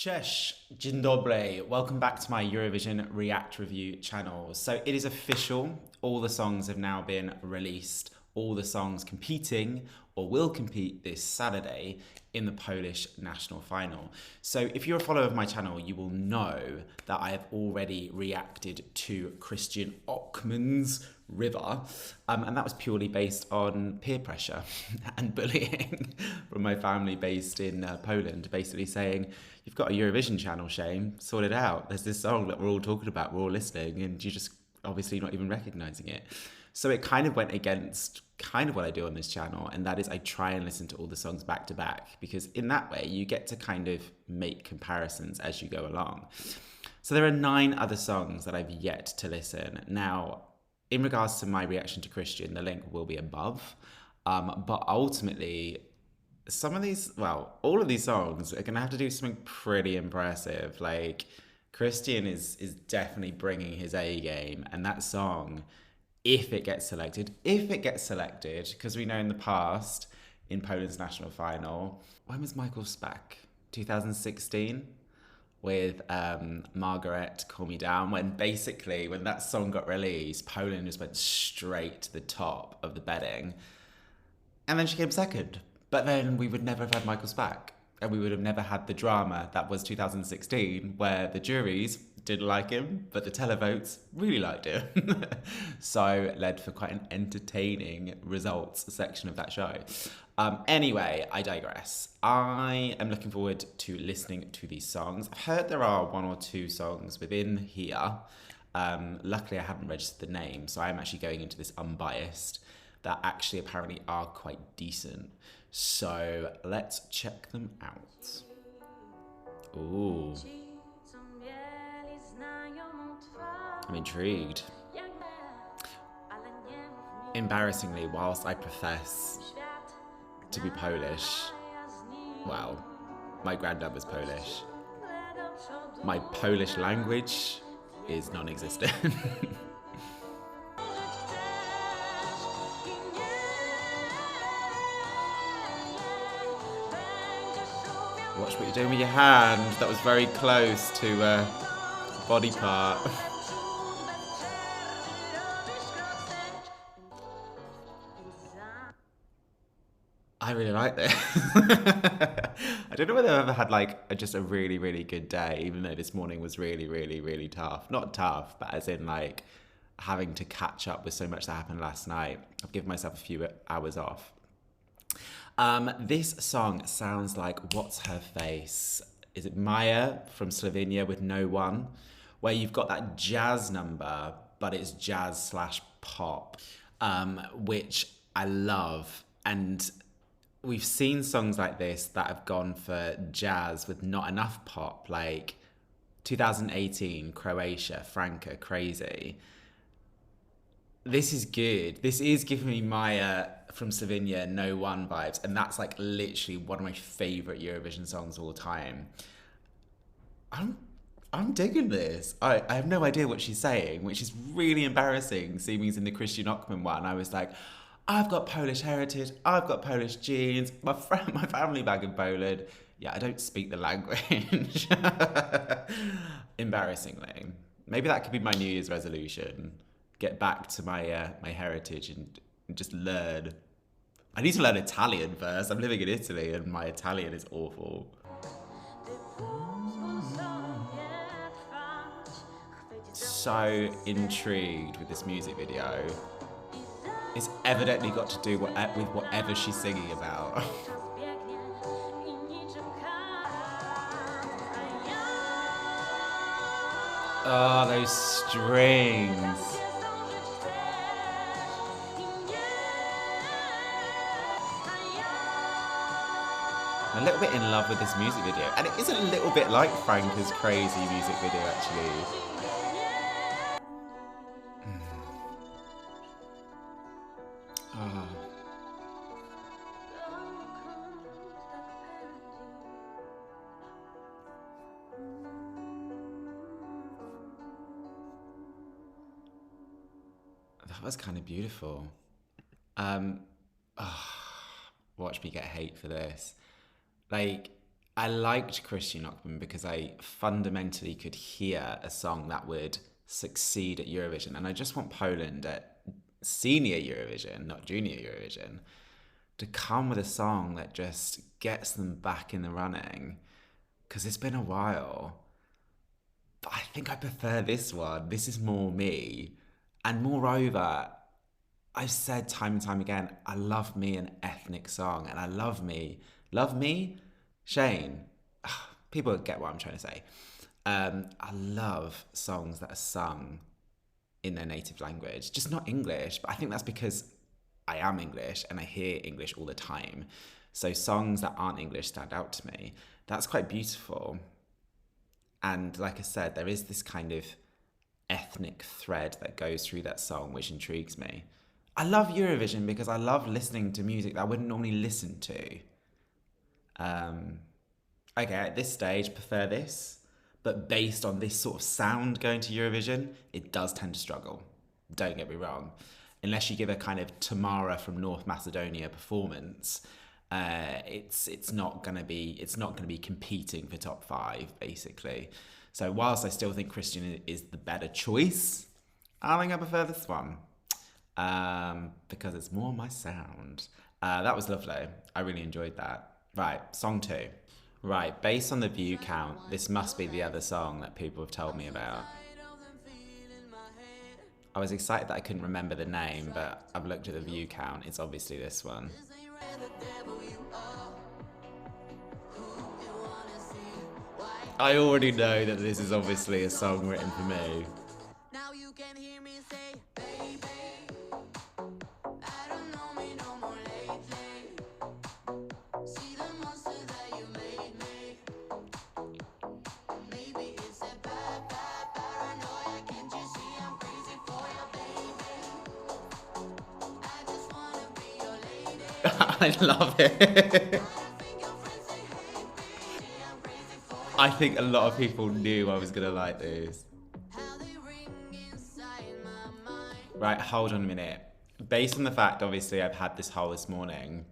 Cześć, dzień dobry. Welcome back to my Eurovision React Review channel. So it is official. All the songs have now been released. All the songs competing or will compete this Saturday in the Polish national final. So if you're a follower of my channel, you will know that I have already reacted to Christian Ockman's River, and that was purely based on peer pressure and bullying from my family based in Poland, basically saying, you've got a Eurovision channel, Shane, sort it out. There's this song that we're all talking about, we're all listening, and you're just obviously not even recognising it. So it kind of went against kind of what I do on this channel, and that is I try and listen to all the songs back to back, because in that way you get to kind of make comparisons as you go along. So there are 9 other songs that I've yet to listen. Now, in regards to my reaction to Christian, the link will be above, but ultimately some of these, well, all of these songs are going to have to do something pretty impressive. Like, Christian is definitely bringing his A game, and that song, if it gets selected, because we know in the past, in Poland's national final, when was Michael's back? 2016? With Margaret, Call Me Down, when that song got released, Poland just went straight to the top of the betting. And then she came second. But then we would never have had Michael's back. And we would have never had the drama that was 2016, where the juries didn't like him, but the televotes really liked him. So led for quite an entertaining results section of that show. Anyway, I digress. I am looking forward to listening to these songs. I've heard there are 1 or 2 songs within here. Luckily, I haven't registered the name, so I'm actually going into this unbiased, that actually apparently are quite decent. So let's check them out. Ooh. I'm intrigued. Embarrassingly, whilst I profess to be Polish, well, my granddad was Polish, my Polish language is non-existent. Watch what you're doing with your hand. That was very close to a body part. I really like this. I don't know whether I've ever had like just a really, really good day, even though this morning was really, really, really tough. Not tough, but as in like having to catch up with so much that happened last night. I've given myself a few hours off. This song sounds like What's Her Face? Is it Maya from Slovenia with No One? Where you've got that jazz number, but it's jazz / pop, which I love. And we've seen songs like this that have gone for jazz with not enough pop, like 2018, Croatia, Franca, Crazy. This is good. This is giving me Maya from Slovenia, No One vibes, and that's like literally one of my favourite Eurovision songs of all time. I'm digging this. I have no idea what she's saying, which is really embarrassing, seeing as in the Christian Ockman one. I was like, I've got Polish heritage, I've got Polish genes, my family back in Poland. Yeah, I don't speak the language. Embarrassingly. Maybe that could be my New Year's resolution. Get back to my my heritage and just learn. I need to learn Italian first. I'm living in Italy and my Italian is awful. So intrigued with this music video. It's evidently got to do with whatever she's singing about. Oh, those strings. I'm a little bit in love with this music video. And it is a little bit like Franca's Crazy music video, actually. Oh. That was kind of beautiful. Oh, watch me get hate for this. Like, I liked Christian Ockman because I fundamentally could hear a song that would succeed at Eurovision. And I just want Poland at senior Eurovision, not junior Eurovision, to come with a song that just gets them back in the running. Because it's been a while. But I think I prefer this one. This is more me. And moreover, I've said time and time again, I love me an ethnic song. And I love me. Love me? Shane. People get what I'm trying to say. I love songs that are sung in their native language. Just not English. But I think that's because I am English and I hear English all the time. So songs that aren't English stand out to me. That's quite beautiful. And like I said, there is this kind of ethnic thread that goes through that song, which intrigues me. I love Eurovision because I love listening to music that I wouldn't normally listen to. Okay, at this stage, prefer this. But based on this sort of sound going to Eurovision, it does tend to struggle. Don't get me wrong. Unless you give a kind of Tamara from North Macedonia performance, it's not gonna be competing for top 5 basically. So whilst I still think Christian is the better choice, I think I prefer this one because it's more my sound. That was lovely. I really enjoyed that. Right, song 2. Right, based on the view count, this must be the other song that people have told me about. I was excited that I couldn't remember the name, but I've looked at the view count. It's obviously this one. I already know that this is obviously a song written for me. Now you can hear me say, baby, I don't know me no more lately. See the monster that you made me. Maybe it's a bad paranoia. Can't you see I'm crazy for you, baby? I just wanna be your lady. I love it. I think a lot of people knew I was gonna like this. Right, hold on a minute. Based on the fact, obviously, I've had this whole this morning,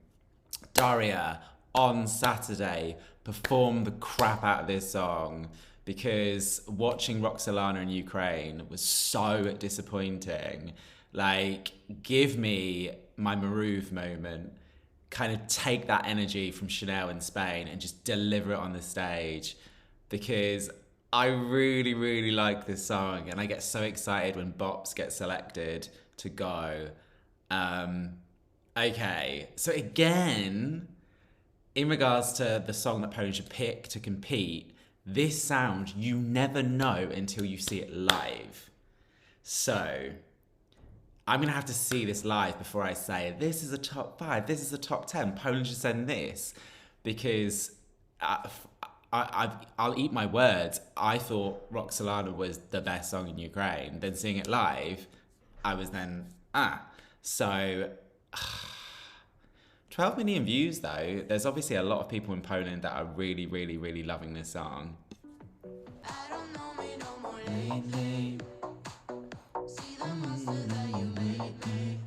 Daria, on Saturday, performed the crap out of this song because watching Roxolana in Ukraine was so disappointing. Like, give me my Marouv moment, kind of take that energy from Chanel in Spain and just deliver it on the stage. Because I really, really like this song and I get so excited when bops get selected to go. Okay, so again, in regards to the song that Poland should pick to compete, this sound you never know until you see it live. So I'm gonna have to see this live before I say this is a top 5, this is a top 10, Poland should send this, because I'll eat my words. I thought Roxolana was the best song in Ukraine. Then seeing it live, I was then, So, 12 million views though. There's obviously a lot of people in Poland that are really, really, really loving this song. I don't know me no more lately. See the monster that you made me.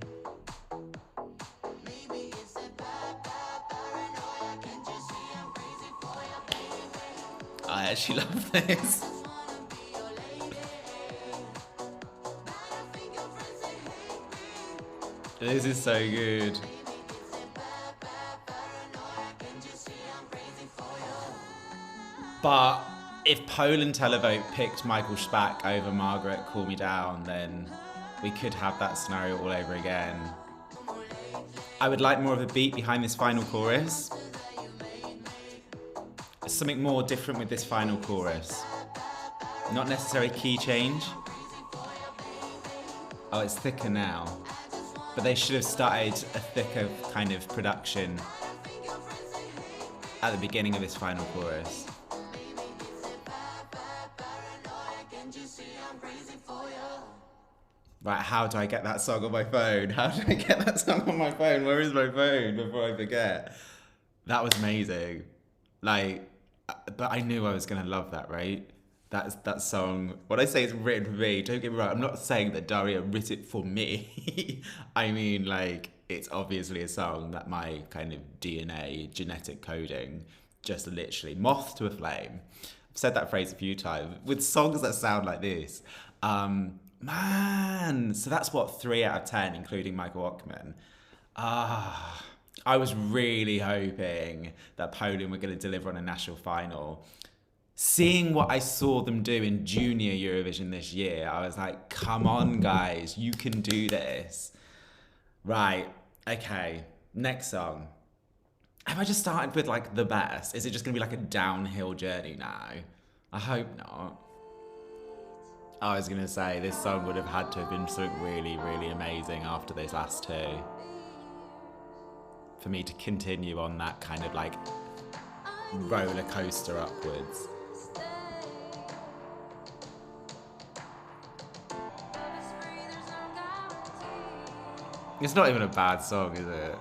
Maybe it's a bad paranoia. Can't you see I'm crazy for you, baby? I actually love this. This is so good. But if Poland Televote picked Michael Spack over Margaret Call Me Down, then we could have that scenario all over again. I would like more of a beat behind this final chorus. Something more different with this final chorus. Not necessarily key change. Oh, it's thicker now. But they should have started a thicker kind of production at the beginning of this final chorus. Right, how do I get that song on my phone? How do I get that song on my phone? Where is my phone before I forget? That was amazing. Like, but I knew I was gonna love that, right? That song. When I say it's written for me, don't get me wrong, I'm not saying that Daria wrote it for me. I mean, like, it's obviously a song that my kind of DNA, genetic coding, just literally moth to a flame. I've said that phrase a few times with songs that sound like this. Man, so that's what, 3 out of 10, including Michael Ockman. I was really hoping that Poland were going to deliver on a national final. Seeing what I saw them do in Junior Eurovision this year, I was like, come on, guys, you can do this. Right, okay, next song. Have I just started with like the best? Is it just going to be like a downhill journey now? I hope not. I was going to say, this song would have had to have been something really, really amazing after those last 2. For me to continue on that kind of like roller coaster upwards. It's not even a bad song, is it?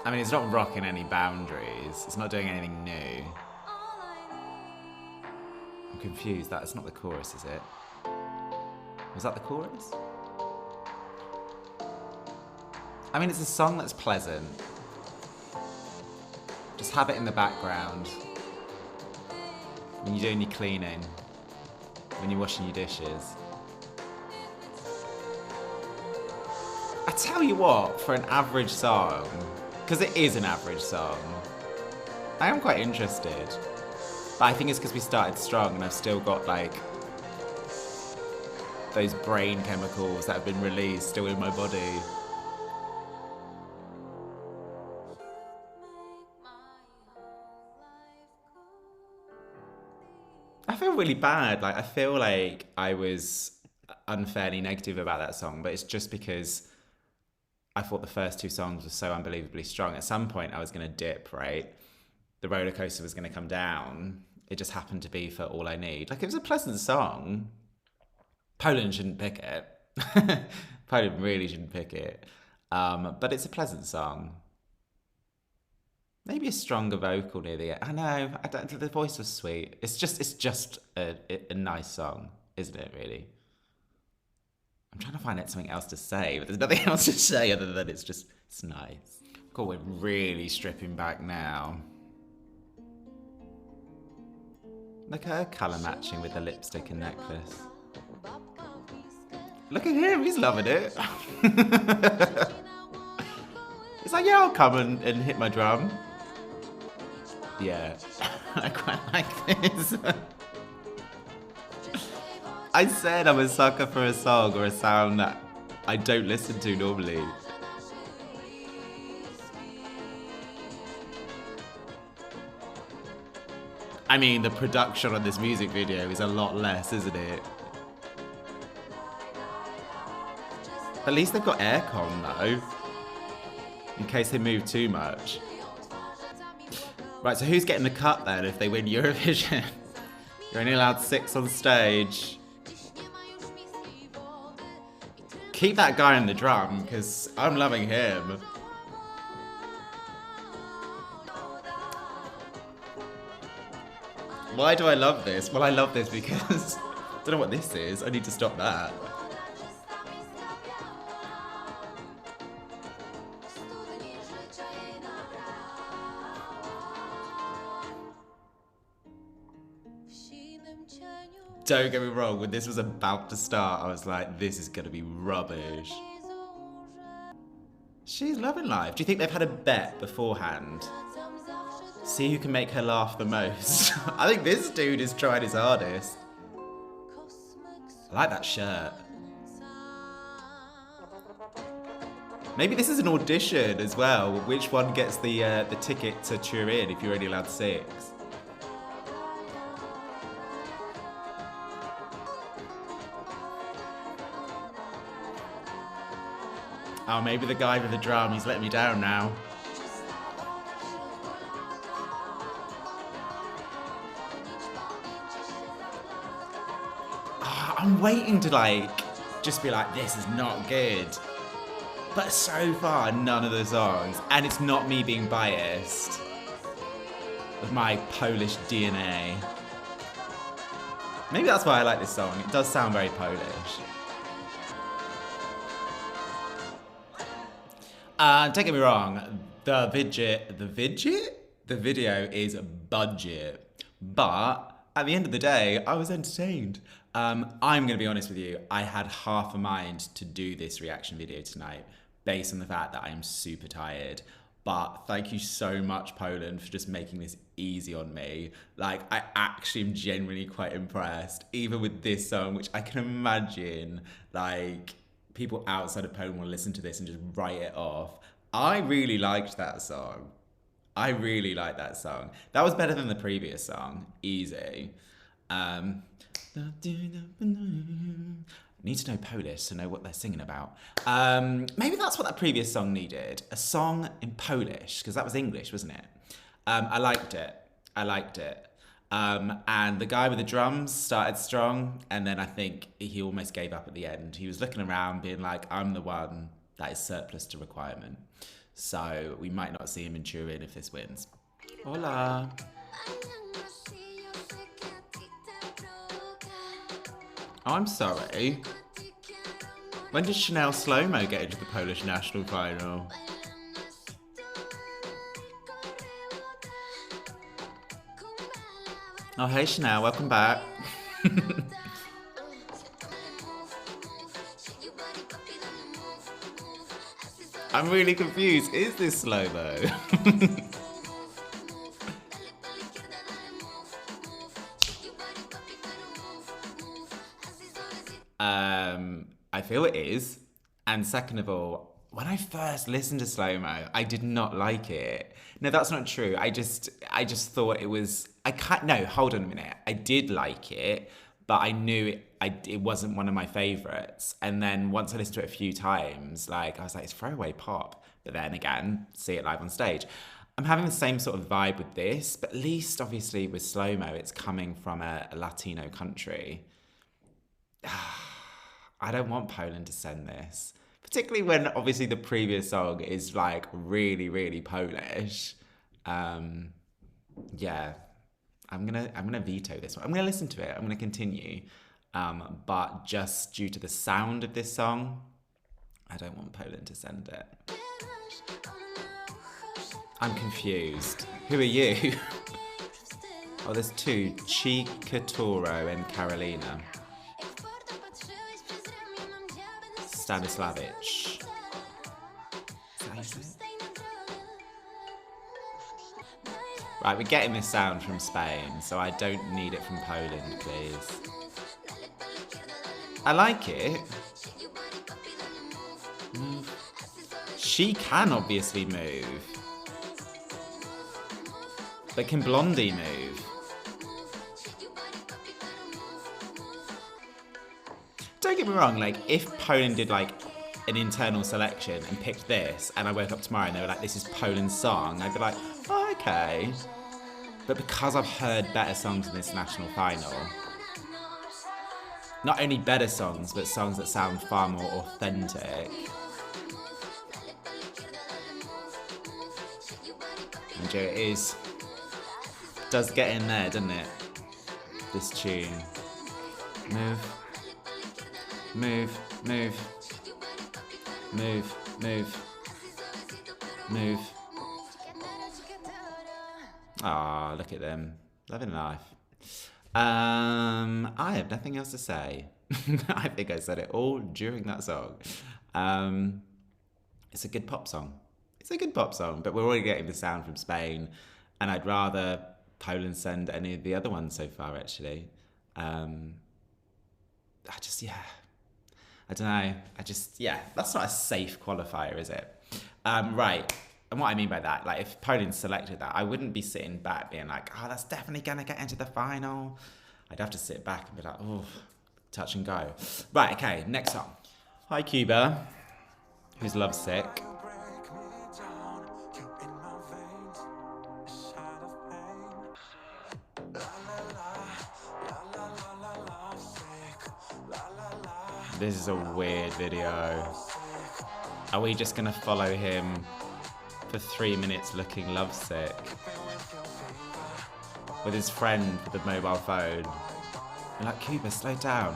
I mean, it's not rocking any boundaries. It's not doing anything new. I'm confused. That's not the chorus, is it? Was that the chorus? I mean, it's a song that's pleasant. Just have it in the background. When you're doing your cleaning. When you're washing your dishes. I tell you what, for an average song, because it is an average song, I am quite interested. But I think it's because we started strong and I've still got like those brain chemicals that have been released still in my body. I feel really bad. Like, I feel like I was unfairly negative about that song, but it's just because I thought the first 2 songs were so unbelievably strong. At some point, I was going to dip, right? The roller coaster was going to come down. It just happened to be for All I Need. Like, it was a pleasant song. Poland shouldn't pick it. Poland really shouldn't pick it. But it's a pleasant song. Maybe a stronger vocal near the end. I know, the voice was sweet. It's just a nice song, isn't it, really? I'm trying to find out something else to say, but there's nothing else to say other than it's nice. God, we're really stripping back now. Look at her colour matching with the lipstick and necklace. Look at him, he's loving it. He's like, yeah, I'll come and hit my drum. Yeah, I quite like this. I said I'm a sucker for a song or a sound that I don't listen to normally. I mean, the production on this music video is a lot less, isn't it? At least they've got aircon though, in case they move too much. Right, so who's getting the cut then if they win Eurovision? You're only allowed 6 on stage. Keep that guy on the drum, because I'm loving him. Why do I love this? Well, I love this because I don't know what this is. I need to stop that. Don't get me wrong, when this was about to start, I was like, this is gonna be rubbish. She's loving life. Do you think they've had a bet beforehand? See who can make her laugh the most. I think this dude is trying his hardest. I like that shirt. Maybe this is an audition as well. Which one gets the ticket to tour in if you're only allowed 6? Oh, maybe the guy with the drum, he's letting me down now. Oh, I'm waiting to just be like, this is not good. But so far, none of the songs, and it's not me being biased with my Polish DNA. Maybe that's why I like this song. It does sound very Polish. Don't get me wrong, the video is budget, but at the end of the day, I was entertained. I'm gonna be honest with you, I had half a mind to do this reaction video tonight based on the fact that I am super tired. But thank you so much, Poland, for just making this easy on me. Like, I actually am genuinely quite impressed, even with this song, which I can imagine, like, people outside of Poland will listen to this and just write it off. I really liked that song. I really liked that song. That was better than the previous song, easy. Need to know Polish to know what they're singing about. Maybe that's what that previous song needed. A song in Polish, because that was English, wasn't it? I liked it. I liked it. And the guy with the drums started strong, and then I think he almost gave up at the end. He was looking around being like, I'm the one that is surplus to requirement. So we might not see him in Turin if this wins. Hola. Oh, I'm sorry. When did Chanel Slow-Mo get into the Polish national final? Oh, hey Chanel, welcome back. I'm really confused. Is this slow-mo? I feel it is. And second of all, when I first listened to slow-mo, I did not like it. No, that's not true. I just thought it was, no, hold on a minute. I did like it, but I knew it wasn't one of my favorites. And then once I listened to it a few times, like, I was like, it's throwaway pop. But then again, see it live on stage. I'm having the same sort of vibe with this, but at least obviously with slow-mo, it's coming from a Latino country. I don't want Poland to send this, particularly when obviously the previous song is like really, really Polish. Yeah, I'm gonna veto this one. I'm gonna listen to it. I'm gonna continue, but just due to the sound of this song, I don't want Poland to send it. I'm confused. Who are you? Oh, there's two: Chica, Toro, and Karolina. Stanisławczyk. Right, we're getting this sound from Spain, so I don't need it from Poland, please. I like it. She can obviously move. But can Blondie move? Don't get me wrong, like, if Poland did, like, an internal selection and picked this, and I woke up tomorrow and they were like, this is Poland's song, I'd be like, oh, okay. But because I've heard better songs in this national final, not only better songs, but songs that sound far more authentic. And it does get in there, doesn't it? This tune. Move. Move, move, move, move, move. Ah, look at them, loving life. I have nothing else to say. I think I said it all during that song. It's a good pop song. It's a good pop song, but we're already getting the sound from Spain, and I'd rather Poland send any of the other ones so far, actually. I don't know. That's not a safe qualifier, is it? Right. And what I mean by that, like, if Poland selected that, I wouldn't be sitting back being like, oh, that's definitely going to get into the final. I'd have to sit back and be like, oh, touch and go. Right, okay, next song. Hi, Kuba, who's lovesick. This is a weird video. Are we just gonna follow him for 3 minutes looking lovesick? With his friend with the mobile phone. I'm like, Kuba, slow down.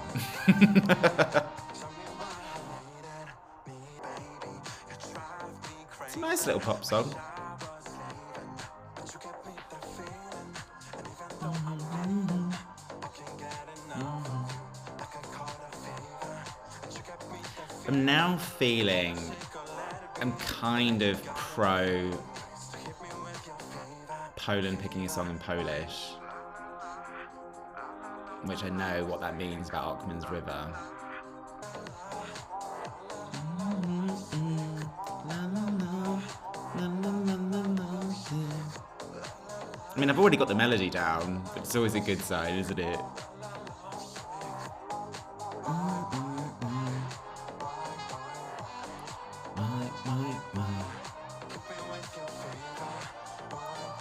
Nice little pop song. I'm now feeling I'm kind of pro Poland picking a song in Polish, which I know what that means about Ockman's River. I mean, I've already got the melody down, but it's always a good sign, isn't it?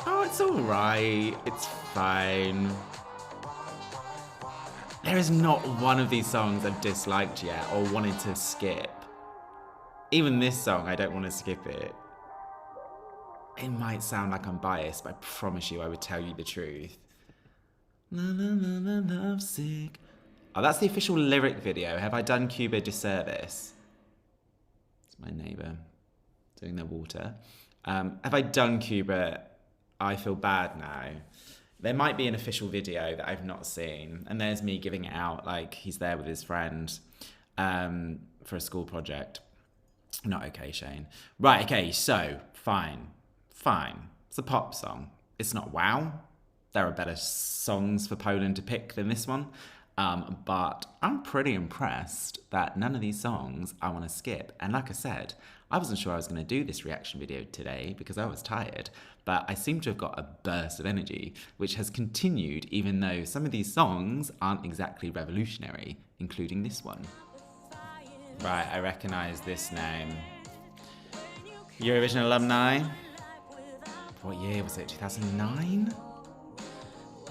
Oh, it's alright. It's fine. There is not one of these songs I've disliked yet or wanted to skip. Even this song, I don't want to skip it. It might sound like I'm biased, but I promise you I would tell you the truth. Lovesick. Oh, that's the official lyric video. Have I done Kuba a disservice? It's my neighbour doing their water. Have I done Kuba? I feel bad now. There might be an official video that I've not seen, and there's me giving it out like he's there with his friend for a school project. Not okay, Shane. Right, okay, so, fine. It's a pop song. It's not wow. There are better songs for Poland to pick than this one. But I'm pretty impressed that none of these songs I want to skip. And like I said, I wasn't sure I was going to do this reaction video today because I was tired. But I seem to have got a burst of energy, which has continued even though some of these songs aren't exactly revolutionary, including this one. Right, I recognise this name. Eurovision alumni. What year was it? 2009?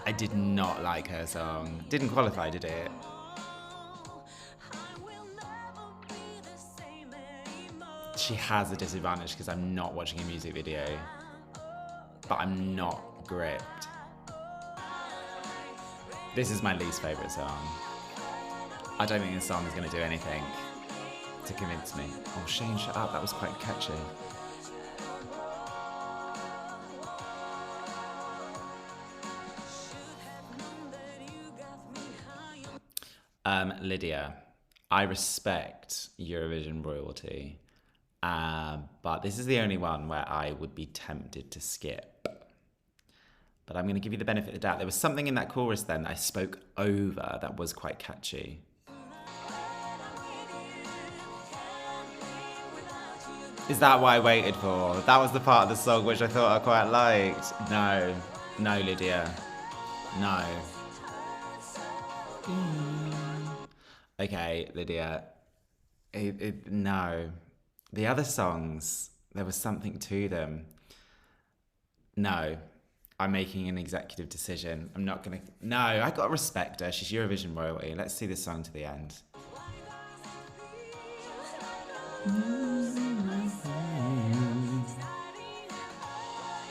I did not like her song. Didn't qualify, did it? She has a disadvantage because I'm not watching a music video. But I'm not gripped. This is my least favourite song. I don't think this song is going to do anything to convince me. Oh, Shane, shut up. That was quite catchy. Lidia, I respect Eurovision royalty, but this is the only one where I would be tempted to skip. But I'm going to give you the benefit of the doubt. There was something in that chorus then that I spoke over that was quite catchy. Is that what I waited for? That was the part of the song which I thought I quite liked. No, Lidia, no. Okay, Lidia, no. The other songs, there was something to them. No, I'm making an executive decision. I'm not gonna, no, I gotta respect her. She's Eurovision royalty. Let's see this song to the end.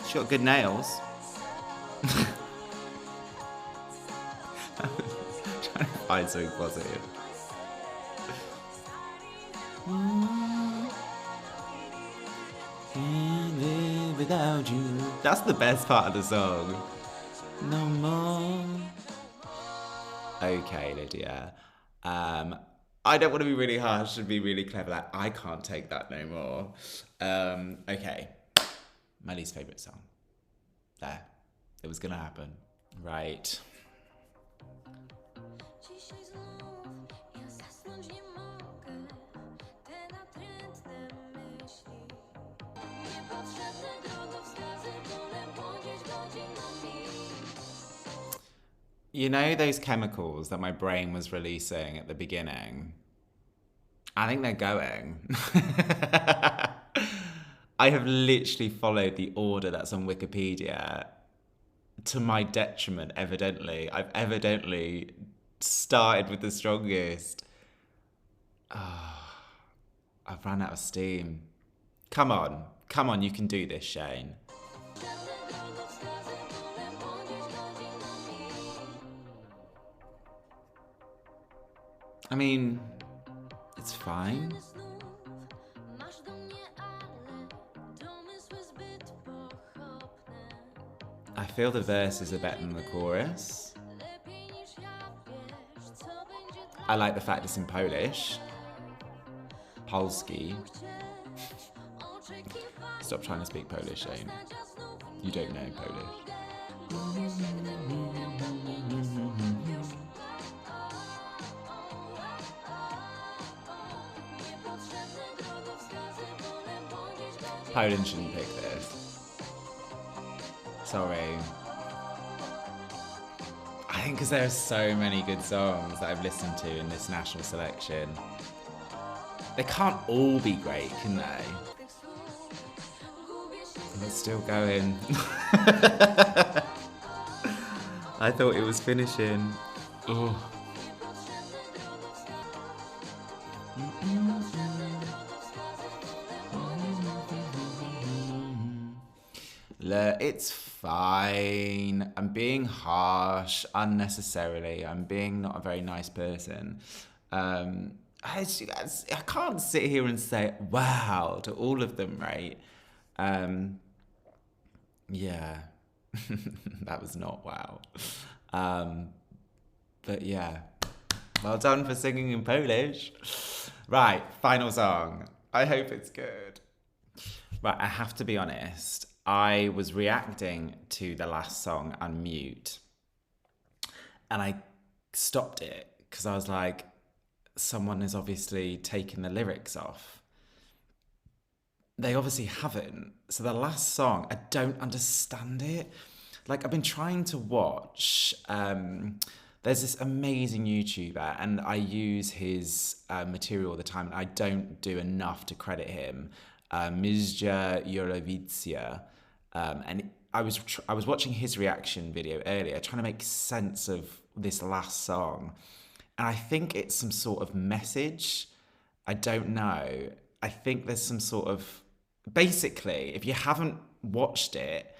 She's got good nails. Trying to find something positive. Can't live without you. That's the best part of the song. No more. Okay, Lidia. I don't want to be really harsh and be really clever. Like, I can't take that no more. Okay. My least favourite song. There. It was gonna happen. Right. You know those chemicals that my brain was releasing at the beginning? I think they're going. I have literally followed the order that's on Wikipedia to my detriment, evidently. I've evidently started with the strongest. Oh, I've run out of steam. Come on, you can do this, Shane. I mean, it's fine. I feel the verses are better than the chorus. I like the fact it's in Polish. Polski. Stop trying to speak Polish, Shane. You don't know Polish. Poland shouldn't pick this. Sorry. I think because there are so many good songs that I've listened to in this national selection. They can't all be great, can they? It's still going. I thought it was finishing. Oh. It's fine. I'm being harsh unnecessarily. I'm being not a very nice person. I can't sit here and say wow to all of them, right? Yeah, that was not wow. But yeah, well done for singing in Polish. Right, final song. I hope it's good. Right, I have to be honest. I was reacting to the last song on mute and I stopped it because I was like, someone has obviously taken the lyrics off. They obviously haven't. So the last song, I don't understand it. Like, I've been trying to watch, there's this amazing YouTuber and I use his material all the time and I don't do enough to credit him. Bije Serce Europy. And I was watching his reaction video earlier, trying to make sense of this last song. And I think it's some sort of message. I don't know. I think there's some sort of... Basically, if you haven't watched it,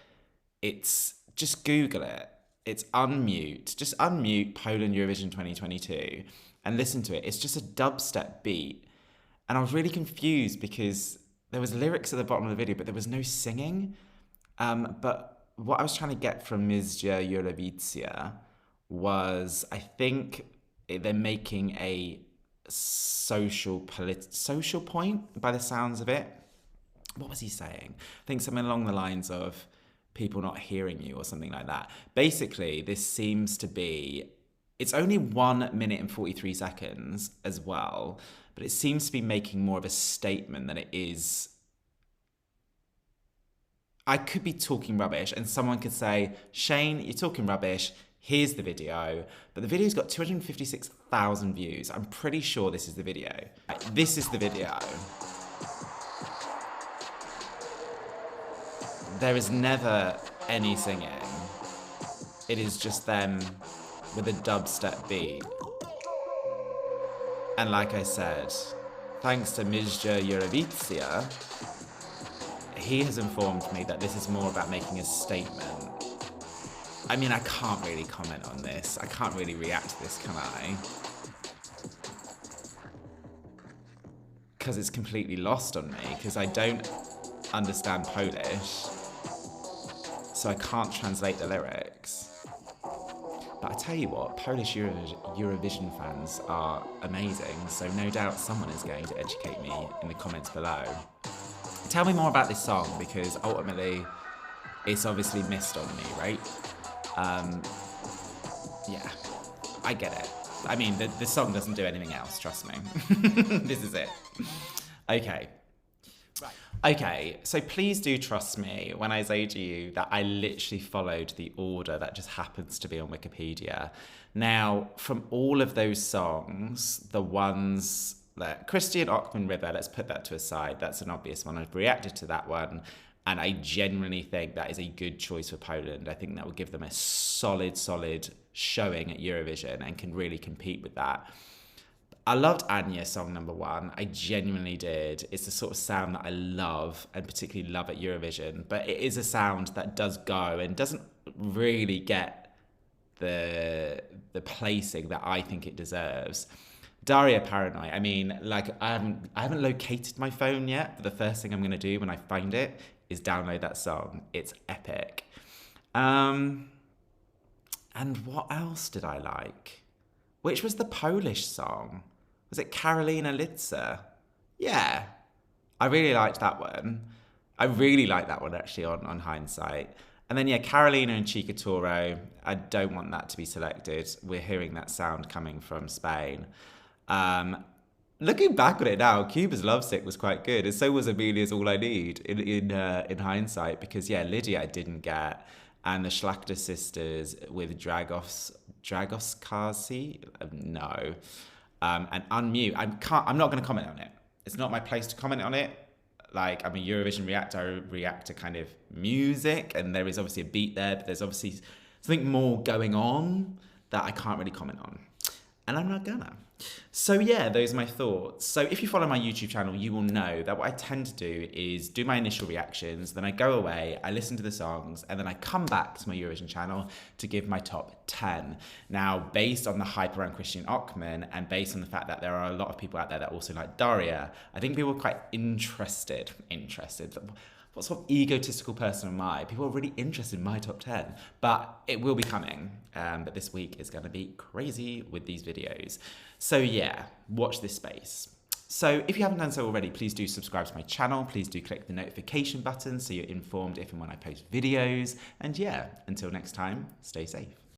it's... Just Google it. It's unmute. Just unmute Poland Eurovision 2022 and listen to it. It's just a dubstep beat. And I was really confused because there was lyrics at the bottom of the video, but there was no singing. But what I was trying to get from Bije Serce was, I think they're making a social point by the sounds of it. What was he saying? I think something along the lines of people not hearing you or something like that. Basically, this seems to be, it's only 1 minute and 43 seconds as well, but it seems to be making more of a statement than it is. I could be talking rubbish and someone could say, Shane, you're talking rubbish. Here's the video. But the video's got 256,000 views. I'm pretty sure this is the video. This is the video. There is never any singing. It is just them with a dubstep beat. And like I said, thanks to Bije Serce, he has informed me that this is more about making a statement. I mean, I can't really comment on this. I can't really react to this, can I? Because it's completely lost on me, because I don't understand Polish. So I can't translate the lyrics. But I tell you what, Polish Eurovision fans are amazing, so no doubt someone is going to educate me in the comments below. Tell me more about this song, because ultimately it's obviously missed on me, right? Yeah, I get it. I mean, the song doesn't do anything else, trust me. This is it. Okay. Okay, so please do trust me when I say to you that I literally followed the order that just happens to be on Wikipedia. Now, from all of those songs, the ones that Christian Ochman River, let's put that to a side, that's an obvious one. I've reacted to that one, and I genuinely think that is a good choice for Poland. I think that will give them a solid showing at Eurovision and can really compete with that. I loved Ania song number 1. I genuinely did. It's the sort of sound that I love and particularly love at Eurovision, but it is a sound that does go and doesn't really get the placing that I think it deserves. Daria, Paranoia. I mean, like, I haven't located my phone yet, but the first thing I'm going to do when I find it is download that song. It's epic. And what else did I like? Which was the Polish song? Was it Karolina Lizer? Yeah, I really liked that one. I really liked that one actually on hindsight. And then yeah, Karolina and Chica Toro. I don't want that to be selected. We're hearing that sound coming from Spain. Looking back on it now, Cuba's Lovesick was quite good, and so was Emilia's All I Need in hindsight, because yeah, Lidia I didn't get, and the Szlachta sisters with Drogowskazy, no, and Unmute. I'm not going to comment on it. It's not my place to comment on it. Like, I'm a Eurovision reactor, I react to kind of music, and there is obviously a beat there, but there's obviously something more going on that I can't really comment on. And I'm not gonna. So yeah, those are my thoughts. So if you follow my YouTube channel, you will know that what I tend to do is do my initial reactions, then I go away, I listen to the songs, and then I come back to my Eurovision channel to give my top 10. Now, based on the hype around Christian Ockman, and based on the fact that there are a lot of people out there that also like Daria, I think people are quite interested. What sort of egotistical person am I? People are really interested in my top 10, but it will be coming. But this week is going to be crazy with these videos. So yeah, watch this space. So if you haven't done so already, please do subscribe to my channel. Please do click the notification button so you're informed if and when I post videos. And yeah, until next time, stay safe.